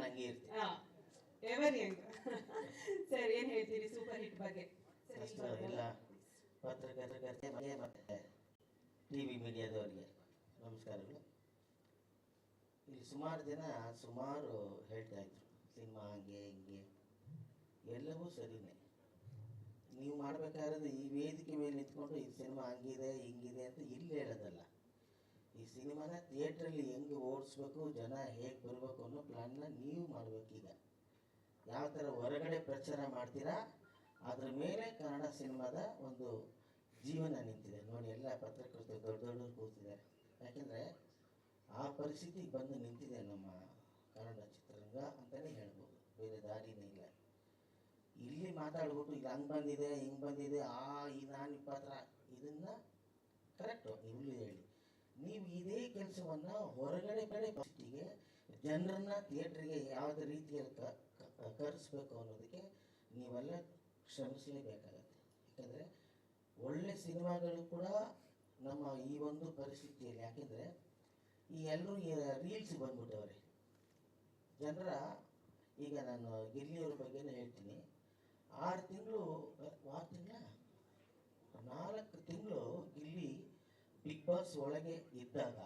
ಹಂಗೆ ಇರ್ತೀವಿ. Ever Young. Sir ಏನು ಹೇಳ್ತೀರಿ ಸೂಪರ್ ಹಿಟ್ ಬಗ್ಗೆ? ಅಷ್ಟು ಇಲ್ಲ, ಪತ್ರಕರ್ತರಿಗೆ ಮತ್ತೆ ಟಿವಿ ಮೀಡಿಯಾದವರಿಗೆ ನಮಸ್ಕಾರಗಳು. ಇಲ್ಲಿ ಸುಮಾರು ಜನ ಹೇಳ್ತಾ ಇದ್ರು ಸಿನಿಮಾ ಹಂಗೆ ಹಿಂಗೆ, ಎಲ್ಲವೂ ಸರಿನೇ. ನೀವು ಮಾಡಬೇಕಾದ್ರೆ ಈ ವೇದಿಕೆ ಮೇಲೆ ನಿಂತ್ಕೊಂಡು ಈ ಸಿನಿಮಾ ಹಂಗಿದೆ ಹಿಂಗಿದೆ ಅಂತ ಇಲ್ಲಿ ಹೇಳೋದಲ್ಲ. ಈ ಸಿನಿಮಾನ ಥಿಯೇಟ್ರಲ್ಲಿ ಹೆಂಗೆ ಓಡಿಸ್ಬೇಕು, ಜನ ಹೇಗೆ ಬರಬೇಕು ಅನ್ನೋ ಪ್ಲ್ಯಾನ್ನ ನೀವು ಮಾಡಬೇಕೀಗ. ಯಾವ ಥರ ಹೊರಗಡೆ ಪ್ರಚಾರ ಮಾಡ್ತೀರಾ ಅದ್ರ ಮೇಲೆ ಕನ್ನಡ ಸಿನಿಮಾದ ಒಂದು ಜೀವನ ನಿಂತಿದೆ ನೋಡಿ. ಎಲ್ಲ ಪತ್ರಕರ್ತರು ದೊಡ್ಡವರು ಕೂತಿದ್ದಾರೆ. ಯಾಕೆಂದರೆ ಆ ಪರಿಸ್ಥಿತಿಗೆ ಬಂದು ನಿಂತಿದೆ ನಮ್ಮ ಕನ್ನಡ ಚಿತ್ರರಂಗ ಅಂತಲೇ ಹೇಳ್ಬೋದು, ಬೇರೆ ದಾರಿನೇ ಇಲ್ಲ. ಇಲ್ಲಿ ಮಾತಾಡ್ಬಿಟ್ಟು ಇದು ಹಂಗೆ ಬಂದಿದೆ ಹಿಂಗೆ ಬಂದಿದೆ ಈ ನಾನು ಪಾತ್ರ ಇದನ್ನು ಕರೆಕ್ಟು ನೀವು ಹೇಳಿ. ನೀವು ಇದೇ ಕೆಲಸವನ್ನು ಹೊರಗಡೆ ಪರಿಸ್ಥಿತಿಗೆ ಜನರನ್ನು ಥಿಯೇಟ್ರಿಗೆ ಯಾವುದೇ ರೀತಿಯಲ್ಲಿ ಕರೆಸ್ಬೇಕು ಅನ್ನೋದಕ್ಕೆ ನೀವೆಲ್ಲ ಶ್ರಮಿಸಲೇಬೇಕಾಗತ್ತೆ. ಯಾಕೆಂದರೆ ಒಳ್ಳೆ ಸಿನಿಮಾಗಳು ಕೂಡ ನಮ್ಮ ಈ ಒಂದು ಪರಿಸ್ಥಿತಿಯಲ್ಲಿ, ಯಾಕೆಂದರೆ ಈ ಎಲ್ಲರೂ ರೀಲ್ಸ್ ಬಂದ್ಬಿಟ್ಟವ್ರೆ ಜನರ. ಈಗ ನಾನು ಗಿಲ್ಲಿಯವ್ರ ಬಗ್ಗೆನೇ ಹೇಳ್ತೀನಿ. 4 ತಿಂಗಳು ಗಿಲ್ಲಿ ಬಿಗ್ ಬಾಸ್ ಒಳಗೆ ಇದ್ದಾಗ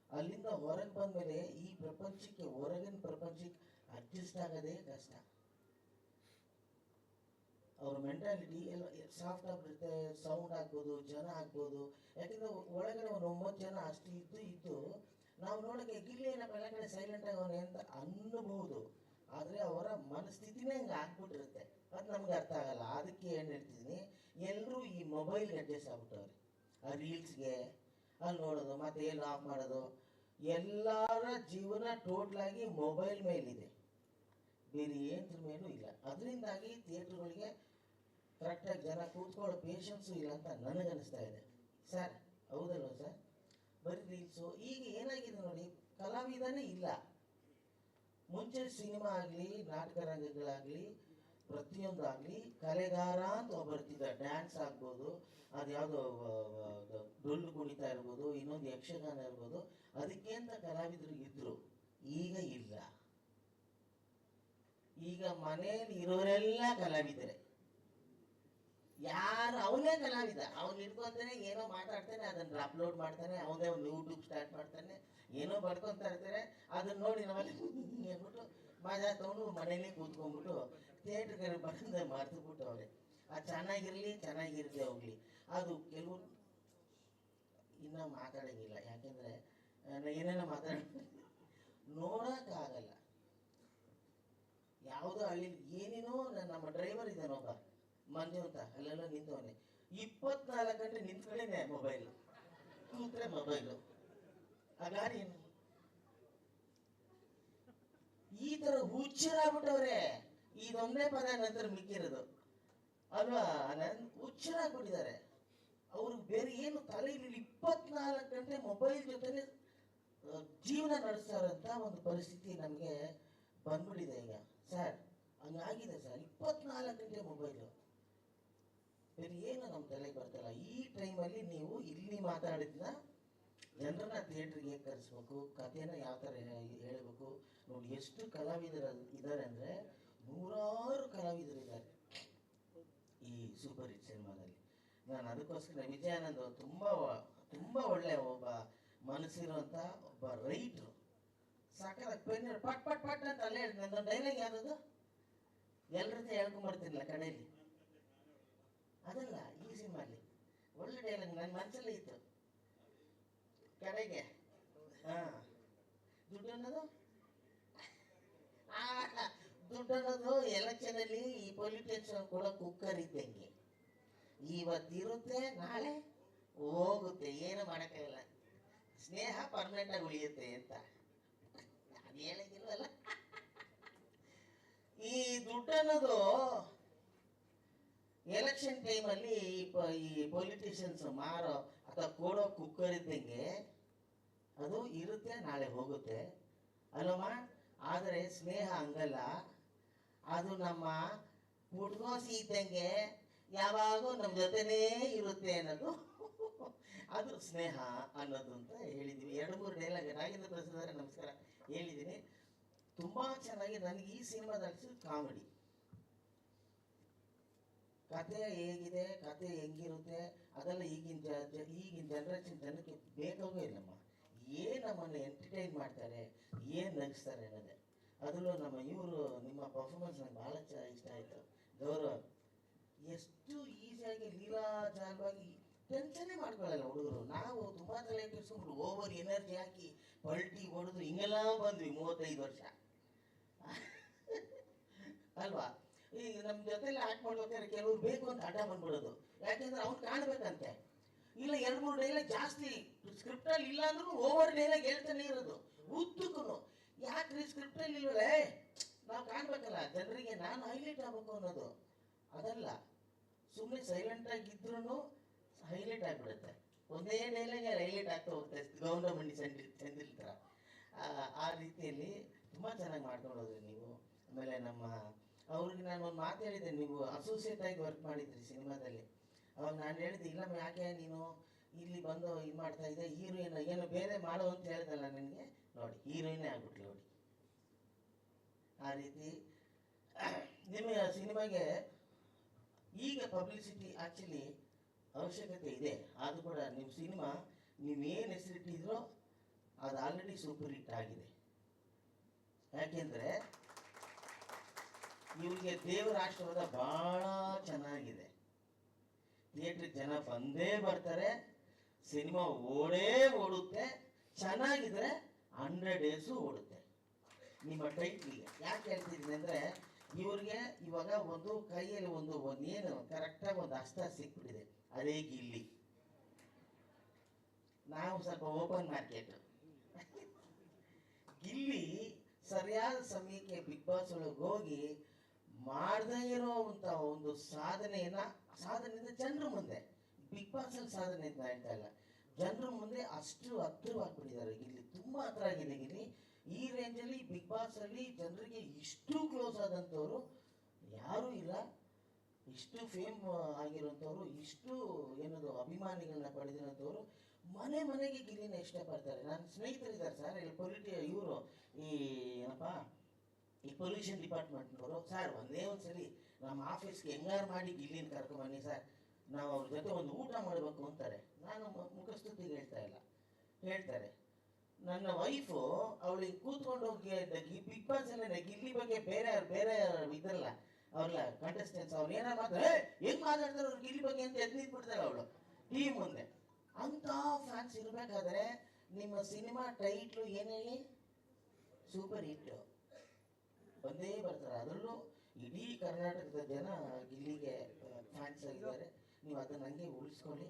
ಅಲ್ಲಿಂದ ಹೊರಗೆ ಬಂದಮೇಲೆ ಈ ಪ್ರಪಂಚಕ್ಕೆ, ಹೊರಗಿನ ಪ್ರಪಂಚಕ್ಕೆ ಅಡ್ಜಸ್ಟ್ ಆಗೋದೇ ಕಷ್ಟ. ಅವ್ರ ಮೆಂಟಾಲಿಟಿ ಎಲ್ಲ ಸಾಫ್ಟ್ ಆಗಿರುತ್ತೆ. ಸೌಂಡ್ ಆಗ್ಬೋದು, ಜನ ಆಗ್ಬೋದು. ಯಾಕೆಂದರೆ ಒಳಗಡೆ ಒಂದು 9 ಜನ ಅಷ್ಟು ಇದ್ದು ನಾವು ನೋಡೋಕ್ಕೆ ಗಿಲ್ಲಿ ಏನಪ್ಪ ಎಲ್ಲ ಕಡೆ ಸೈಲೆಂಟ್ ಆಗೋನೆ ಅಂತ ಅನ್ನಬಹುದು. ಆದರೆ ಅವರ ಮನಸ್ಥಿತಿನೇ ಹಿಂಗೆ ಆಗ್ಬಿಟ್ಟಿರುತ್ತೆ, ಅದು ನಮ್ಗೆ ಅರ್ಥ ಆಗಲ್ಲ. ಅದಕ್ಕೆ ಏನು ಹೇಳ್ತಿದ್ದೀನಿ, ಎಲ್ಲರೂ ಈ ಮೊಬೈಲ್ಗೆ ಅಡ್ಜಸ್ಟ್ ಆಗ್ಬಿಟ್ಟವ್ರೆ. ಆ ರೀಲ್ಸ್ಗೆ ಅಲ್ಲಿ ನೋಡೋದು, ಮತ್ತೆ ಏನು ಆಫ್ ಮಾಡೋದು, ಎಲ್ಲರ ಜೀವನ ಟೋಟ್ಲಾಗಿ ಮೊಬೈಲ್ ಮೇಲಿದೆ, ಬೇರೆ ಏನರ ಮೇಲೂ ಇಲ್ಲ. ಅದರಿಂದಾಗಿ ಥಿಯೇಟ್ರುಗಳಿಗೆ ಕರೆಕ್ಟಾಗಿ ಜನ ಕೂತ್ಕೊಳ್ಳೋ ಪೇಷನ್ಸು ಇಲ್ಲ ಅಂತ ನನಗನ್ನಿಸ್ತಾ ಇದೆ. ಸರ್ ಹೌದಲ್ವ ಸರ್? ಬರೀ ರೀಲ್ಸು. ಈಗ ಏನಾಗಿದೆ ನೋಡಿ, ಕಲಾವಿದನೇ ಇಲ್ಲ. ಮುಂಚೆ ಸಿನಿಮಾ ಆಗಲಿ, ನಾಟಕ ರಂಗಗಳಾಗಲಿ, ಪ್ರತಿಯೊಂದು ಆಗಲಿ ಕಲೆಗಾರ ಅಂತ ಬರ್ತಿದ್ದ. ಡ್ಯಾನ್ಸ್ ಆಗ್ಬೋದು, ಅದು ಯಾವುದೋ ಡೊಳ್ಳು ಕುಣಿತ ಇರ್ಬೋದು, ಇನ್ನೊಂದು ಯಕ್ಷಗಾನ ಇರ್ಬೋದು, ಅದಕ್ಕೆ ಅಂತ ಕಲಾವಿದರು ಇದ್ದರು. ಈಗ ಇಲ್ಲ. ಈಗ ಮನೇಲಿ ಇರೋರೆಲ್ಲ ಕಲಾವಿದರೆ. ಯಾರು ಅವನೇ ಕಲಾವಿದ, ಅವ್ನು ಇಟ್ಕೊತಾನೆ, ಏನೋ ಮಾತಾಡ್ತಾನೆ, ಅದನ್ನು ಅಪ್ಲೋಡ್ ಮಾಡ್ತಾನೆ, ಅವನೇ ಒಂದು ಯೂಟ್ಯೂಬ್ ಸ್ಟಾರ್ಟ್ ಮಾಡ್ತಾನೆ, ಏನೋ ಬಡ್ಕೊತಾ ಇರ್ತಾರೆ. ಅದನ್ನ ನೋಡಿ ನಾವೆಲ್ಲ ಹೇಳ್ಬಿಟ್ಟು ಮಜಾ ತಗೊಂಡು ಮನೇಲಿ ಕೂತ್ಕೊಂಡ್ಬಿಟ್ಟು ಥಿಯೇಟ್ರಿಗೆ ಬಂದು ಮರೆತುಬಿಟ್ಟು ಅವ್ರೆ. ಅದು ಚೆನ್ನಾಗಿರದೆ ಹೋಗ್ಲಿ. ಅದು ಕೆಲವು ಇನ್ನೂ ಮಾತಾಡೋಂಗಿಲ್ಲ, ಯಾಕೆಂದರೆ ಏನೇನೋ ನೋಡೋಕ್ಕಾಗಲ್ಲ. ಯಾವುದೋ ಹಳ್ಳಿ ಏನೇನೋ ನಮ್ಮ ಡ್ರೈವರ್ ಇದ್ದಾನೊಬ್ಬ ಮಂಜು ಅಂತ, ಅಲ್ಲೆಲ್ಲ ನಿಂತವನೆ 24 ಗಂಟೆ ನಿಂತ್ಕೊಳ್ಳೇನೆ ಮೊಬೈಲು, ಕೂತ್ರೆ ಮೊಬೈಲು. ಆ ಗಾಡಿ ಈ ಥರ ಹುಚ್ಚರಾಗ್ಬಿಟ್ಟವ್ರೆ. ಇದೊಂದೇ ಪದ ನಂತರ ಮಿಕ್ಕಿರೋದು ಅಲ್ವಾ, ಹುಚ್ಚರಾಗ್ಬಿಟ್ಟಿದ್ದಾರೆ. ಅವ್ರಿಗೆ ಬೇರೆ ಏನು ತಲೆಯಲ್ಲಿ 24 ಗಂಟೆ ಮೊಬೈಲ್ ಜೊತೆ ಜೀವನ ನಡೆಸ್ತಾರಂತ ಒಂದು ಪರಿಸ್ಥಿತಿ ನಮಗೆ ಬಂದ್ಬಿಟ್ಟಿದೆ ಈಗ. ಸರ್ ಹಂಗಾಗಿದೆ ಸರ್, 24 ಗಂಟೆ ಮೊಬೈಲು, ಬೇರೆ ಏನು ನಮ್ಮ ತಲೆಗೆ ಬರ್ತಲ್ಲ. ಈ ಟೈಮಲ್ಲಿ ನೀವು ಇಲ್ಲಿ ಮಾತಾಡಿದ್ನ ಜನರನ್ನ ಥಿಯೇಟ್ರಿಗೆ ಹೇಗೆ ಕರೆಸ್ಬೇಕು, ಕಥೆನ ಯಾವ ಥರ ಹೇಳಬೇಕು ನೋಡಿ. ಎಷ್ಟು ಕಲಾವಿದರು ಇದ್ದಾರೆ ಅಂದರೆ, 100 ಕಲಾವಿದರು ಇದ್ದಾರೆ ಈ ಸೂಪರ್ ಹಿಟ್ ಸಿನಿಮಾದಲ್ಲಿ. ನಾನು ಅದಕ್ಕೋಸ್ಕರ ವಿಜಯಾನಂದ್ ತುಂಬ ಒಳ್ಳೆ ಒಬ್ಬ ಮನಸ್ಸಿರುವಂಥ ಒಬ್ಬ ರೈಟ್ರು. ಸಾಕಾಗಿ ಪೆನ್ ಪಟ್ ಪಟ್ ಪಟ್ ಅಂತ ಅಲ್ಲೇ ಹೇಳ್ತೀನಿ. ನನ್ನ ಡೈಲಾಗ್ ಯಾವುದು ಎಲ್ಲರ ಜೊತೆ ಹೇಳ್ಕೊಂಬರ್ತೀನಿಲ್ಲ ಕಡೆಯಲ್ಲಿ, ಅದಲ್ಲ ಈ ಸಿನಿಮಾಲಿ ಒಳ್ಳೆ ಡೈಲಾಗ್ ನನ್ನ ಮನಸ್ಸಲ್ಲೇ ಇತ್ತು. ಕಡೆಗೆ ದುಡ್ಡು ಅನ್ನೋದು ಎಲೆಕ್ಷನಲ್ಲಿ ಈ ಪೊಲಿಟಿಷನ್ ಕೂಡ ಕುಕ್ಕರ್ ಇದ್ದಂಗೆ, ಇವತ್ತಿರುತ್ತೆ ನಾಳೆ ಹೋಗುತ್ತೆ, ಏನು ಮಾಡೋಕ್ಕಾಗಲ್ಲ. ಸ್ನೇಹ ಪರ್ಮನೆಂಟಾಗಿ ಉಳಿಯುತ್ತೆ ಅಂತ ಅದು ಹೇಳಿಲ್ವಲ್ಲ. ಈ ದುಡ್ಡು ಅನ್ನೋದು ಎಲೆಕ್ಷನ್ ಟೈಮಲ್ಲಿ ಈ ಪೊಲಿಟಿಷಿಯನ್ಸ್ ಮಾರೋ ಅಥವಾ ಕೊಡೋ ಕುಕ್ಕರ್ ಇದ್ದಂಗೆ, ಅದು ಇರುತ್ತೆ ನಾಳೆ ಹೋಗುತ್ತೆ ಅಲ್ಲಮ್ಮ. ಆದರೆ ಸ್ನೇಹ ಹಂಗಲ್ಲ, ಅದು ನಮ್ಮ ಪುಟ್ಗೋಸಿ ಇದ್ದಂಗೆ ಯಾವಾಗೂ ನಮ್ಮ ಜೊತೆನೇ ಇರುತ್ತೆ ಅನ್ನೋದು, ಅದು ಸ್ನೇಹ ಅನ್ನೋದು ಅಂತ ಹೇಳಿದ್ದೀವಿ. 2-3 ಡೈಲಾಗ್ ನಾಗೇಂದ್ರ ಪ್ರಸಾದ್ ನಮಸ್ಕಾರ ಹೇಳಿದ್ದೀನಿ. ತುಂಬ ಚೆನ್ನಾಗಿ ನನಗೆ ಈ ಸಿನಿಮಾದಲ್ಲಿ ಕಾಮಿಡಿ ಕತೆ ಹೇಗಿದೆ, ಕತೆ ಹೆಂಗಿರುತ್ತೆ ಅದೆಲ್ಲ ಈಗಿನ ಜನರೇಷನ್ ಜನಕ್ಕೆ ಬೇಕಾಗೂ ಇಲ್ಲಮ್ಮ. ಏನು ನಮ್ಮನ್ನು ಎಂಟರ್ಟೈನ್ ಮಾಡ್ತಾರೆ, ಏನು ನಗಿಸ್ತಾರೆ ಅನ್ನೋದೇ. ಅದರಲ್ಲೂ ನಮ್ಮ ಇವರು ನಿಮ್ಮ ಪರ್ಫಾರ್ಮೆನ್ಸ್ ನನಗೆ ಭಾಳ ಇಷ್ಟ ಆಯಿತು. ಗೌರವ ಎಷ್ಟು ಈಸಿಯಾಗಿ ಲೀಲಾಜಾಲವಾಗಿ ಟೆನ್ಷನ್ನೇ ಮಾಡ್ಕೊಳ್ಳಲ್ಲ ಹುಡುಗರು. ನಾವು ತುಂಬ ತಲೆ ಕೆಡಿಸ್ಕೊಂಡು ಓವರ್ ಎನರ್ಜಿ ಹಾಕಿ ಪಲ್ಟಿ ಹೊಡೆದು ಹಿಂಗೆಲ್ಲ ಬಂದ್ವಿ 35 ವರ್ಷ ಅಲ್ವಾ. ಈಗ ನಮ್ಮ ಜೊತೆಲಿ ಆಕ್ಟ್ ಮಾಡ್ಬೇಕಾದ್ರೆ ಕೆಲವ್ರು ಬೇಕು ಅಂತ ಹಠ ಬಂದ್ಬಿಡೋದು, ಯಾಕೆಂದ್ರೆ ಅವ್ನು ಕಾಣ್ಬೇಕಂತೆ. ಇಲ್ಲ 2-3 ಡೈಲಾಗ್ ಜಾಸ್ತಿ ಸ್ಕ್ರಿಪ್ಟಲ್ಲಿ ಇಲ್ಲ ಅಂದ್ರೂ ಓವರ್ ಡೈಲಾಗ್ ಹೇಳ್ತಾನೆ ಇರೋದು ಉದ್ದಕ್ಕೂ. ಯಾಕ್ರಿ ಸ್ಕ್ರಿಪ್ಟಲ್ಲಿ ಇಲ್ವಲ್ಲ, ನಾವು ಕಾಣ್ಬೇಕಲ್ಲ ಜನರಿಗೆ, ನಾನು ಹೈಲೈಟ್ ಆಗ್ಬೇಕು ಅನ್ನೋದು. ಅದಲ್ಲ, ಸುಮ್ಮನೆ ಸೈಲೆಂಟಾಗಿ ಇದ್ರೂ ಹೈಲೈಟ್ ಆಗಿಬಿಡುತ್ತೆ. ಒಂದೇ ಡೈಲಾಗ್ ಹೈಲೈಟ್ ಆಗ್ತಾ ಹೋಗುತ್ತೆ, ಗೌಂಡಮಂಡಿ ಚಂದಿಲ್ ಥರ. ಆ ರೀತಿಯಲ್ಲಿ ತುಂಬ ಚೆನ್ನಾಗಿ ಮಾಡ್ಕೊಂಡು ಹೋದ್ರಿ ನೀವು. ಆಮೇಲೆ ಅವ್ರಿಗೆ ನಾನು ಒಂದು ಮಾತು ಹೇಳಿದ್ದೆ, ನೀವು ಅಸೋಸಿಯೇಟ್ ಆಗಿ ವರ್ಕ್ ಮಾಡಿದ್ರಿ ಸಿನಿಮಾದಲ್ಲಿ. ಅವಾಗ ನಾನು ಹೇಳಿದ್ದೆ, ಇಲ್ಲಮ್ಮ ಯಾಕೆ ನೀನು ಇಲ್ಲಿ ಬಂದು ಇದು ಮಾಡ್ತಾ ಇದ್ದೆ, ಹೀರೋಯಿನ್ ಏನು ಬೇರೆ ಮಾಡು ಅಂತ ಹೇಳಿದಲ್ಲ ನನಗೆ, ನೋಡಿ ಹೀರೋಯಿನ್ನೇ ಆಗ್ಬಿಟ್ಲು ನೋಡಿ. ಆ ರೀತಿ ನಿಮ್ಮ ಸಿನಿಮಾಗೆ ಈಗ ಪಬ್ಲಿಸಿಟಿ ಆ್ಯಕ್ಚುಲಿ ಅವಶ್ಯಕತೆ ಇದೆ. ಆದರೂ ಕೂಡ ನಿಮ್ಮ ಸಿನಿಮಾ ನೀವೇನು ಹೆಸರಿಟ್ಟಿದ್ರೋ ಅದು ಆಲ್ರೆಡಿ ಸೂಪರ್ ಹಿಟ್ ಆಗಿದೆ. ಯಾಕೆಂದರೆ ಇವ್ರಿಗೆ ದೇವರ ಆಶೀರ್ವಾದ ಭಾಳ ಚೆನ್ನಾಗಿದೆ. ಥಿಯೇಟ್ರಿಗೆ ಜನ ಬಂದೇ ಬರ್ತಾರೆ, ಸಿನಿಮಾ ಓಡುತ್ತೆ, ಚೆನ್ನಾಗಿದ್ರೆ 100 ಡೇಸು ಓಡುತ್ತೆ. ನಿಮ್ಮ ಟೈಟ್ಲಿಗೆ ಯಾಕೆ ಹೇಳ್ತಿದ್ದೀನಿ ಅಂದರೆ, ಇವ್ರಿಗೆ ಇವಾಗ ಒಂದು ಕೈಯಲ್ಲಿ ಏನು ಕರೆಕ್ಟಾಗಿ ಒಂದು ಅಸ್ತ್ರ ಸಿಕ್ಬಿಟ್ಟಿದೆ, ಅದೇ ಗಿಲ್ಲಿ. ನಾವು ಸ್ವಲ್ಪ ಓಪನ್ ಮಾರ್ಕೆಟ್. ಗಿಲ್ಲಿ ಸರಿಯಾದ ಸಮಯಕ್ಕೆ ಬಿಗ್ ಬಾಸ್ ಒಳಗೆ ಹೋಗಿ ಮಾಡದೇ ಇರೋವಂಥ ಒಂದು ಸಾಧನೆಯಿಂದ ಜನರ ಮುಂದೆ, ಬಿಗ್ ಬಾಸಲ್ಲಿ ಸಾಧನೆ ಅಂತ ಹೇಳ್ತಾ ಇಲ್ಲ, ಜನರ ಮುಂದೆ ಅಷ್ಟು ಹತ್ತಿರವಾಗಿಬಿಟ್ಟಿದ್ದಾರೆ ಗಿಲ್ಲಿ. ತುಂಬ ಹತ್ರ ಆಗಿದೆ ಗಿಲ್ಲಿ. ಈ ರೇಂಜಲ್ಲಿ ಬಿಗ್ ಬಾಸಲ್ಲಿ ಜನರಿಗೆ ಇಷ್ಟು ಕ್ಲೋಸ್ ಆದಂಥವ್ರು ಯಾರೂ ಇಲ್ಲ. ಇಷ್ಟು ಫೇಮ್ ಆಗಿರೋಂಥವ್ರು, ಇಷ್ಟು ಏನದು ಅಭಿಮಾನಿಗಳನ್ನ ಪಡೆದಿರೋಂಥವ್ರು ಮನೆಗೆ ಗಿಲ್ಲಿನ ಇಷ್ಟಪಡ್ತಾರೆ. ನನ್ನ ಸ್ನೇಹಿತರಿದ್ದಾರೆ ಸರ್, ಇಲ್ಲಿ ಇವರು ಈ ಪೊಲ್ಯೂಷನ್ ಡಿಪಾರ್ಟ್ಮೆಂಟ್ನವರು, ಸರ್ ಒಂದೇ ಒಂದ್ಸಲಿ ನಮ್ಮ ಆಫೀಸ್ಗೆ ಹೆಂಗಾರು ಮಾಡಿ ಗಿಲ್ಲಿನ ಕರ್ಕೊಂಬನ್ನಿ ಸರ್, ನಾವು ಅವ್ರ ಜೊತೆ ಒಂದು ಊಟ ಮಾಡಬೇಕು ಅಂತಾರೆ. ನಾನು ಮುಖಸ್ತುತಿಗೆ ಹೇಳ್ತಾರೆ. ನನ್ನ ವೈಫು ಅವಳಿಗೆ ಕೂತ್ಕೊಂಡು ಬಿಗ್ ಬಾಸ್ ಅಲ್ಲೇ ಗಿಲ್ಲಿ ಬಗ್ಗೆ ಬೇರೆ ಇದಲ್ಲ ಅವ್ರಲ್ಲ ಕಂಟೆಸ್ಟೆಂಟ್ಸ್, ಅವ್ರು ಏನಾರು ಮಾತಾಡ್ತಾರೆ, ಹೆಂಗ್ ಮಾತಾಡ್ತಾರೆ ಅವ್ರು ಗಿಲ್ಲಿ ಬಗ್ಗೆ ಅಂತ ಎದ್ನಿಟ್ಬಿಡ್ತಾರೆ ಅವಳು ಟೀಮ್ ಮುಂದೆ. ಅಂತ ಫ್ಯಾನ್ಸ್ ಇರಬೇಕಾದ್ರೆ ನಿಮ್ಮ ಸಿನಿಮಾ ಟೈಟ್ಲು ಏನು ಹೇಳಿ, ಸೂಪರ್ ಹಿಟ್ ಬಂದೇ ಬರ್ತಾರೆ. ಅದರಲ್ಲೂ ಇಡೀ ಕರ್ನಾಟಕದ ಜನ ಗಿಲ್ಲಿಗೆ ಫ್ಯಾನ್ಸ್ ಆಗಿದ್ದಾರೆ. ನೀವು ಅದನ್ನ ಹಂಗೆ ಉಳಿಸ್ಕೊಳ್ಳಿ.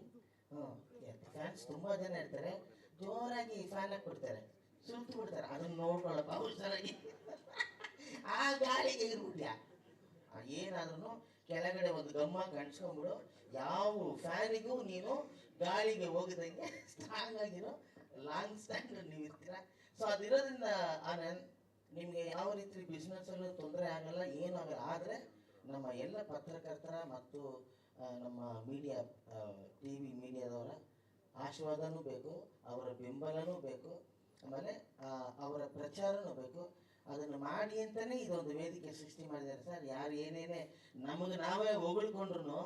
ಫ್ಯಾನ್ಸ್ ತುಂಬ ಜನ ಇರ್ತಾರೆ, ಜೋರಾಗಿ ಫ್ಯಾನ್ ಹಾಕ್ಬಿಡ್ತಾರೆ, ಸುತ್ತು ಬಿಡ್ತಾರೆ, ಅದನ್ನ ನೋಡ್ಕೊಳ್ಳಪ್ಪ ಹುಷಾರಾಗಿ. ಆ ಗಾಳಿಗೆ ಎಗರ್ಬಿಟ್ಯಾ, ಏನಾದ್ರೂ ಕೆಳಗಡೆ ಒಂದು ಗಮ್ಮ ಕಣ್ಸ್ಕೊಂಡ್ಬಿಡು. ಯಾವ ಫ್ಯಾನಿಗೂ ನೀನು ಗಾಳಿಗೆ ಹೋಗದಂಗೆ ಸ್ಟ್ರಾಂಗ್ ಆಗಿರೋ ಲಾಂಗ್ ಸ್ಟ್ಯಾಂಡ್ ನೀವು ಇರ್ತೀರ. ಸೊ ಅದಿರೋದ್ರಿಂದ ನಿಮಗೆ ಯಾವ ರೀತಿ ಬಿಸ್ನೆಸ್ಸಲ್ಲೂ ತೊಂದರೆ ಆಗಲ್ಲ, ಏನೂ ಆಗಲ್ಲ. ಆದರೆ ನಮ್ಮ ಎಲ್ಲ ಪತ್ರಕರ್ತರ ಮತ್ತು ನಮ್ಮ ಮೀಡಿಯಾ TV ಮೀಡಿಯಾದವರ ಆಶೀರ್ವಾದನೂ ಬೇಕು, ಅವರ ಬೆಂಬಲನೂ ಬೇಕು, ಆಮೇಲೆ ಅವರ ಪ್ರಚಾರನೂ ಬೇಕು. ಅದನ್ನು ಮಾಡಿ ಅಂತಲೇ ಇದೊಂದು ವೇದಿಕೆ ಸೃಷ್ಟಿ ಮಾಡಿದ್ದಾರೆ ಸರ್. ಯಾರು ಏನೇನೇ ನಮಗೆ ನಾವೇ ಹೊಗಳ್ಬೇಕಾಗಿರೋದು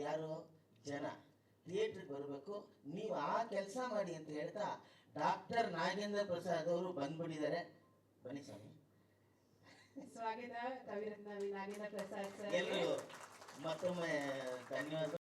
ಯಾರು, ಜನ. ಥಿಯೇಟ್ರಿಗೆ ಬರಬೇಕು, ನೀವು ಆ ಕೆಲಸ ಮಾಡಿ ಅಂತ ಹೇಳ್ತಾ ಡಾಕ್ಟರ್ ನಾಗೇಂದ್ರ ಪ್ರಸಾದ್ ಅವರು ಬಂದ್ಬಿಟ್ಟಿದ್ದಾರೆ. ಬನ್ನಿ ಸ್ವಾಮಿ. ಸ್ವಾಗತ ಕವಿರತ್ನ ನಾಗೇಂದ್ರ ಪ್ರಸಾದ್ ಸರ್. ಎಲ್ಲರೂ ಮತ್ತೊಮ್ಮೆ ಧನ್ಯವಾದ.